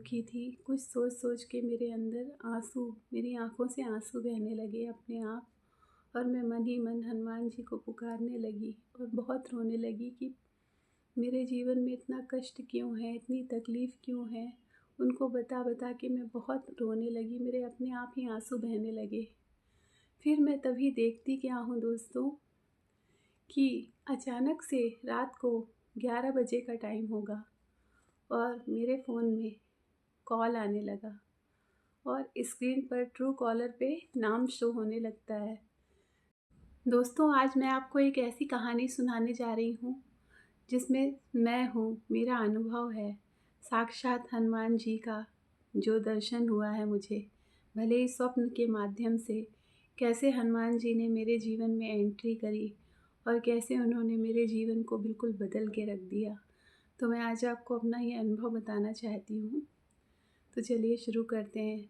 दुखी थी। कुछ सोच-सोच के मेरी आँखों से आँसू बहने लगे अपने आप, और मैं मन ही मन हनुमान जी को पुकारने लगी और बहुत रोने लगी कि मेरे जीवन में इतना कष्ट क्यों है, इतनी तकलीफ़ क्यों है। उनको बता-बता के मैं बहुत रोने लगी, मेरे अपने आप ही आँसू बहने लगे। फिर मैं तभी देखती क्या हूँ दोस्तों, कि अचानक से रात को 11 बजे का टाइम होगा और मेरे फ़ोन में कॉल आने लगा और स्क्रीन पर ट्रू कॉलर पे नाम शो होने लगता है। दोस्तों, आज मैं आपको एक ऐसी कहानी सुनाने जा रही हूँ जिसमें मैं हूँ, मेरा अनुभव है, साक्षात हनुमान जी का जो दर्शन हुआ है मुझे, भले ही स्वप्न के माध्यम से। कैसे हनुमान जी ने मेरे जीवन में एंट्री करी और कैसे उन्होंने मेरे जीवन को बिल्कुल बदल के रख दिया। तो मैं आज आपको अपना ये अनुभव बताना चाहती हूँ। तो चलिए शुरू करते हैं।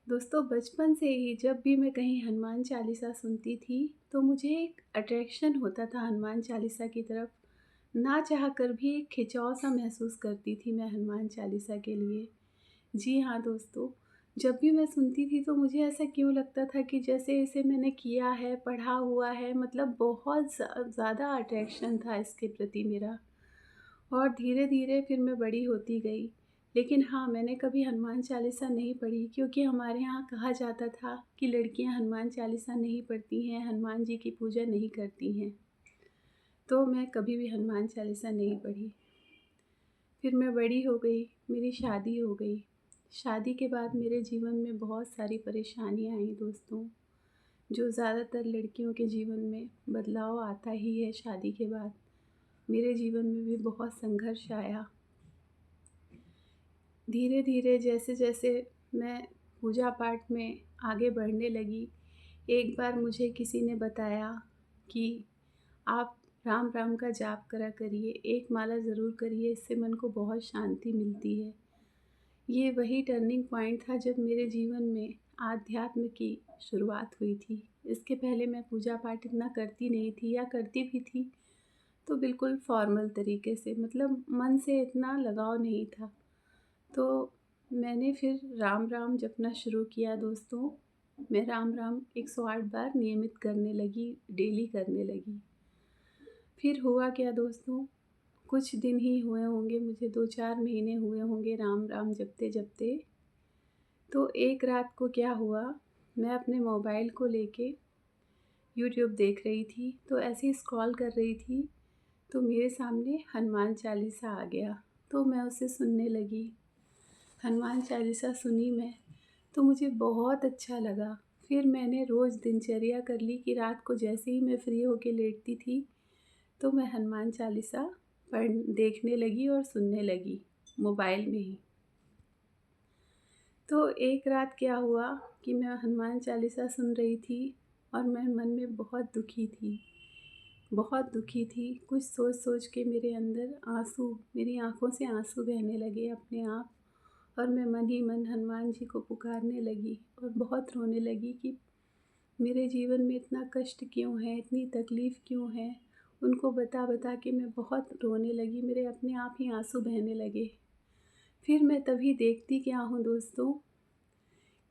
दोस्तों, बचपन से ही जब भी मैं कहीं हनुमान चालीसा सुनती थी, तो मुझे एक अट्रैक्शन होता था हनुमान चालीसा की तरफ। ना चाह कर भी एक खिंचाव सा महसूस करती थी मैं हनुमान चालीसा के लिए। जी हाँ दोस्तों, जब भी मैं सुनती थी तो मुझे ऐसा क्यों लगता था कि जैसे इसे मैंने किया है, पढ़ा हुआ है, मतलब बहुत ज़्यादा अट्रैक्शन था इसके प्रति मेरा। और धीरे-धीरे फिर मैं बड़ी होती गई। लेकिन हाँ, मैंने कभी हनुमान चालीसा नहीं पढ़ी, क्योंकि हमारे यहाँ कहा जाता था कि लड़कियाँ हनुमान चालीसा नहीं पढ़ती हैं, हनुमान जी की पूजा नहीं करती हैं। तो मैं कभी भी हनुमान चालीसा नहीं पढ़ी। फिर मैं बड़ी हो गई, मेरी शादी हो गई। शादी के बाद मेरे जीवन में बहुत सारी परेशानियाँ आईं दोस्तों, जो ज़्यादातर लड़कियों के जीवन में बदलाव आता ही है शादी के बाद। मेरे जीवन में भी बहुत संघर्ष आया। धीरे-धीरे जैसे-जैसे मैं पूजा पाठ में आगे बढ़ने लगी, एक बार मुझे किसी ने बताया कि आप राम-राम का जाप करा करिए, एक माला ज़रूर करिए, इससे मन को बहुत शांति मिलती है। ये वही टर्निंग पॉइंट था जब मेरे जीवन में आध्यात्म की शुरुआत हुई थी। इसके पहले मैं पूजा पाठ इतना करती नहीं थी, या करती भी थी तो बिल्कुल फॉर्मल तरीके से, मतलब मन से इतना लगाव नहीं था। तो मैंने फिर राम-राम जपना शुरू किया दोस्तों। मैं राम-राम 108 बार नियमित करने लगी, डेली करने लगी। फिर हुआ क्या दोस्तों, कुछ दिन ही हुए होंगे, मुझे 2-4 महीने हुए होंगे राम-राम जपते-जपते। तो एक रात को क्या हुआ, मैं अपने मोबाइल को लेके यूट्यूब देख रही थी, तो ऐसे ही स्क्रॉल कर रही थी, तो मेरे सामने हनुमान चालीसा आ गया, तो मैं उसे सुनने लगी। हनुमान चालीसा सुनी मैं, तो मुझे बहुत अच्छा लगा। फिर मैंने रोज़ दिनचर्या कर ली कि रात को जैसे ही मैं फ्री होके लेटती थी, तो मैं हनुमान चालीसा देखने लगी और सुनने लगी, मोबाइल में ही। तो एक रात क्या हुआ कि मैं हनुमान चालीसा सुन रही थी और मैं मन में बहुत दुखी थी, बहुत दुखी थी। कुछ सोच-सोच के मेरी आँखों से आँसू बहने लगे अपने आप, और मैं मन ही मन हनुमान जी को पुकारने लगी और बहुत रोने लगी कि मेरे जीवन में इतना कष्ट क्यों है, इतनी तकलीफ़ क्यों है। उनको बता-बता के मैं बहुत रोने लगी, मेरे अपने आप ही आँसू बहने लगे। फिर मैं तभी देखती क्या हूँ दोस्तों,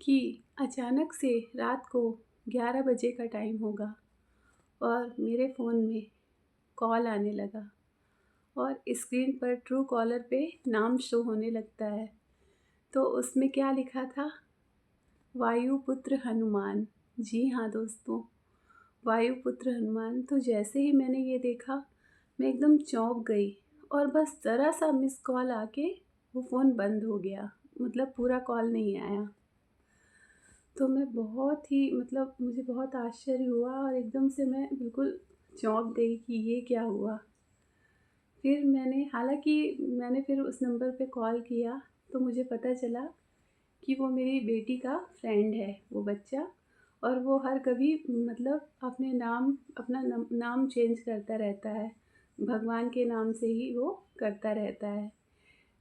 कि अचानक से रात को 11 बजे का टाइम होगा और मेरे फ़ोन में कॉल आने लगा और स्क्रीन पर ट्रू कॉलर पे नाम शो होने लगता है। तो उसमें क्या लिखा था, वायुपुत्र हनुमान। जी हाँ दोस्तों, वायुपुत्र हनुमान। तो जैसे ही मैंने ये देखा, मैं एकदम चौंक गई, और बस ज़रा सा मिस कॉल आके वो फ़ोन बंद हो गया, मतलब पूरा कॉल नहीं आया। तो मैं बहुत ही, मतलब मुझे बहुत आश्चर्य हुआ और एकदम से मैं बिल्कुल चौंक गई कि ये क्या हुआ। फिर मैंने फिर उस नंबर पे कॉल किया, तो मुझे पता चला कि वो मेरी बेटी का फ्रेंड है वो बच्चा, और वो हर कभी, मतलब अपना नाम चेंज करता रहता है, भगवान के नाम से ही वो करता रहता है।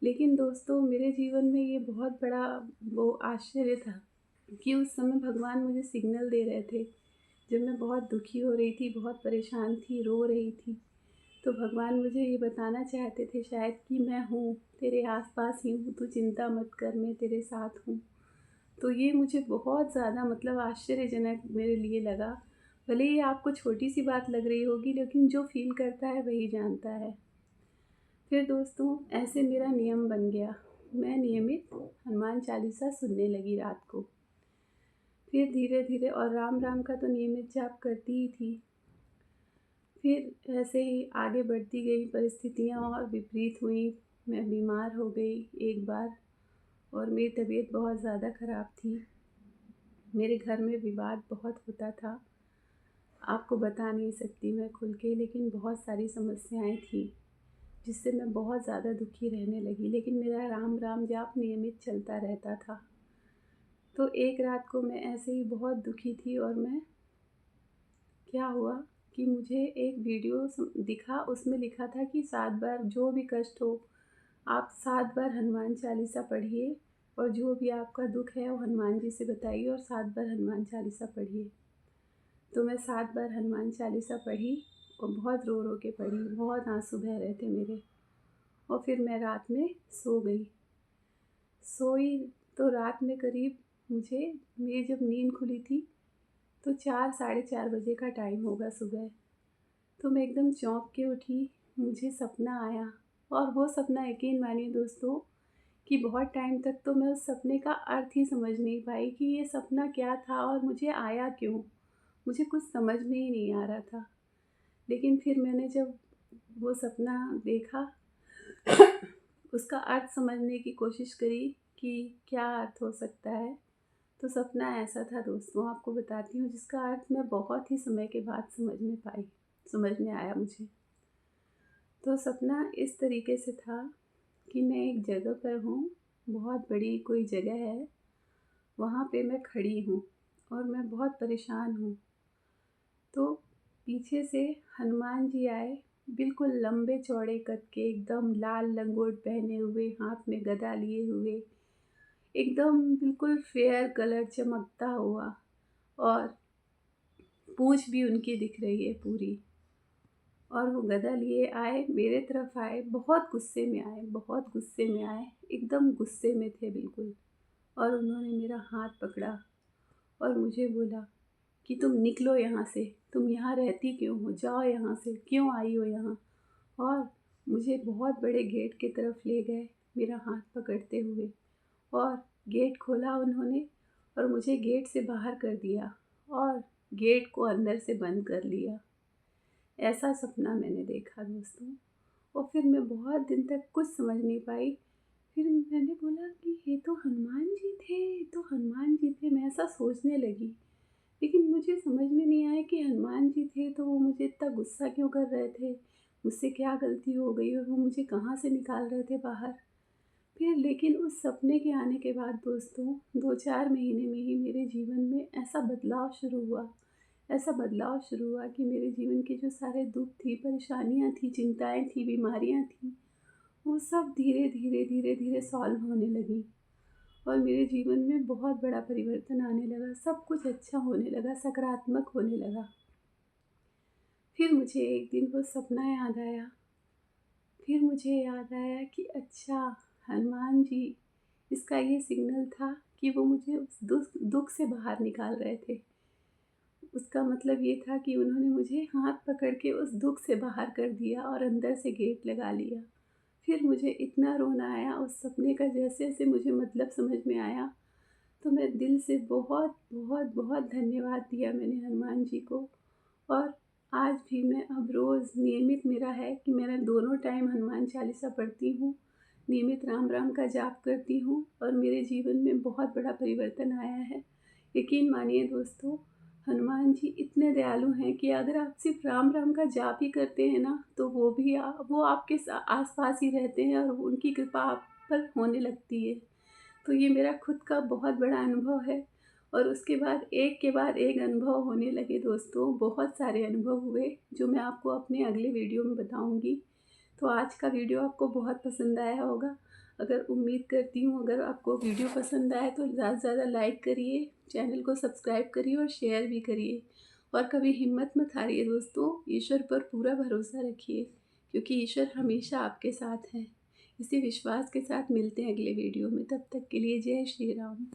लेकिन दोस्तों, मेरे जीवन में ये बहुत बड़ा वो आश्चर्य था कि उस समय भगवान मुझे सिग्नल दे रहे थे, जब मैं बहुत दुखी हो रही थी, बहुत परेशान थी, रो रही थी। तो भगवान मुझे ये बताना चाहते थे शायद कि मैं हूँ, तेरे आसपास ही हूँ, तू चिंता मत कर, मैं तेरे साथ हूँ। तो ये मुझे बहुत ज़्यादा मतलब आश्चर्यजनक मेरे लिए लगा। भले ही आपको छोटी सी बात लग रही होगी, लेकिन जो फ़ील करता है वही जानता है। फिर दोस्तों ऐसे मेरा नियम बन गया, मैं नियमित हनुमान चालीसा सुनने लगी रात को। फिर धीरे धीरे, और राम राम का तो नियमित जाप करती ही थी। फिर ऐसे ही आगे बढ़ती गई, परिस्थितियाँ और विपरीत हुई। मैं बीमार हो गई एक बार, और मेरी तबीयत बहुत ज़्यादा ख़राब थी। मेरे घर में विवाद बहुत होता था, आपको बता नहीं सकती मैं खुल के, लेकिन बहुत सारी समस्याएं थी जिससे मैं बहुत ज़्यादा दुखी रहने लगी। लेकिन मेरा राम राम जाप नियमित चलता रहता था। तो एक रात को मैं ऐसे ही बहुत दुखी थी, और मैं क्या हुआ कि मुझे एक वीडियो दिखा, उसमें लिखा था कि 7 बार जो भी कष्ट हो आप 7 बार हनुमान चालीसा पढ़िए, और जो भी आपका दुख है वो हनुमान जी से बताइए, और 7 बार हनुमान चालीसा पढ़िए। तो मैं 7 बार हनुमान चालीसा पढ़ी, और बहुत रो रो के पढ़ी, बहुत आंसू बह रहे थे मेरे। और फिर मैं रात में सो गई। सोई तो रात में करीब मेरी जब नींद खुली थी तो 4 साढ़े 4 बजे का टाइम होगा सुबह। तो मैं एकदम चौंक के उठी, मुझे सपना आया। और वो सपना, यकीन मानिए दोस्तों, कि बहुत टाइम तक तो मैं उस सपने का अर्थ ही समझ नहीं पाई कि ये सपना क्या था और मुझे आया क्यों। मुझे कुछ समझ में ही नहीं आ रहा था। लेकिन फिर मैंने जब वो सपना देखा, उसका अर्थ समझने की कोशिश करी कि क्या अर्थ हो सकता है। तो सपना ऐसा था दोस्तों, आपको बताती हूँ, जिसका अर्थ मैं बहुत ही समय के बाद समझ में आया मुझे। तो सपना इस तरीके से था कि मैं एक जगह पर हूँ, बहुत बड़ी कोई जगह है, वहाँ पे मैं खड़ी हूँ और मैं बहुत परेशान हूँ। तो पीछे से हनुमान जी आए, बिल्कुल लंबे चौड़े कद के, एकदम लाल लंगोट पहने हुए, हाथ में गदा लिए हुए, एकदम बिल्कुल फेयर कलर चमकता हुआ, और पूँछ भी उनकी दिख रही है पूरी। और वो गदा लिए आए, मेरे तरफ आए, बहुत गुस्से में आए, बहुत गुस्से में आए, एकदम गुस्से में थे बिल्कुल। और उन्होंने मेरा हाथ पकड़ा और मुझे बोला कि तुम निकलो यहाँ से, तुम यहाँ रहती क्यों हो, जाओ यहाँ से, क्यों आई हो यहाँ। और मुझे बहुत बड़े गेट की तरफ ले गए, मेरा हाथ पकड़ते हुए, और गेट खोला उन्होंने, और मुझे गेट से बाहर कर दिया, और गेट को अंदर से बंद कर लिया। ऐसा सपना मैंने देखा दोस्तों। और फिर मैं बहुत दिन तक कुछ समझ नहीं पाई। फिर मैंने बोला कि ये तो हनुमान जी थे, ये तो हनुमान जी थे, मैं ऐसा सोचने लगी। लेकिन मुझे समझ में नहीं आया कि हनुमान जी थे तो वो मुझे इतना गुस्सा क्यों कर रहे थे, मुझसे क्या गलती हो गई, और वो मुझे कहाँ से निकाल रहे थे बाहर। फिर लेकिन उस सपने के आने के बाद दोस्तों 2-4 महीने में ही मेरे जीवन में ऐसा बदलाव शुरू हुआ कि मेरे जीवन के जो सारे दुख थी, परेशानियाँ थी, चिंताएं थी, बीमारियाँ थी, वो सब धीरे धीरे धीरे धीरे सॉल्व होने लगी। और मेरे जीवन में बहुत बड़ा परिवर्तन आने लगा, सब कुछ अच्छा होने लगा, सकारात्मक होने लगा। फिर मुझे एक दिन वो सपना याद आया। फिर मुझे याद आया कि अच्छा, हनुमान जी, इसका ये सिग्नल था कि वो मुझे उस दुख से बाहर निकाल रहे थे। उसका मतलब ये था कि उन्होंने मुझे हाथ पकड़ के उस दुख से बाहर कर दिया और अंदर से गेट लगा लिया। फिर मुझे इतना रोना आया उस सपने का, जैसे जैसे मुझे मतलब समझ में आया। तो मैं दिल से बहुत बहुत बहुत धन्यवाद दिया मैंने हनुमान जी को। और आज भी मैं अब रोज़ नियमित मेरा है कि मैं दोनों टाइम हनुमान चालीसा पढ़ती हूँ, नियमित राम राम का जाप करती हूँ, और मेरे जीवन में बहुत बड़ा परिवर्तन आया है। यकीन मानिए दोस्तों, हनुमान जी इतने दयालु हैं कि अगर आप सिर्फ राम राम का जाप ही करते हैं ना, तो वो आपके आस पास ही रहते हैं, और उनकी कृपा आप पर होने लगती है। तो ये मेरा खुद का बहुत बड़ा अनुभव है। और उसके बाद एक अनुभव होने लगे दोस्तों, बहुत सारे अनुभव हुए जो मैं आपको अपने अगले वीडियो में बताऊंगी। तो आज का वीडियो आपको बहुत पसंद आया होगा। अगर उम्मीद करती हूँ अगर आपको वीडियो पसंद आए तो ज़्यादा से ज़्यादा लाइक करिए, चैनल को सब्सक्राइब करिए और शेयर भी करिए। और कभी हिम्मत मत हारिए दोस्तों, ईश्वर पर पूरा भरोसा रखिए। क्योंकि ईश्वर हमेशा आपके साथ है। इसी विश्वास के साथ मिलते हैं अगले वीडियो में। तब तक के लिए जय श्री राम।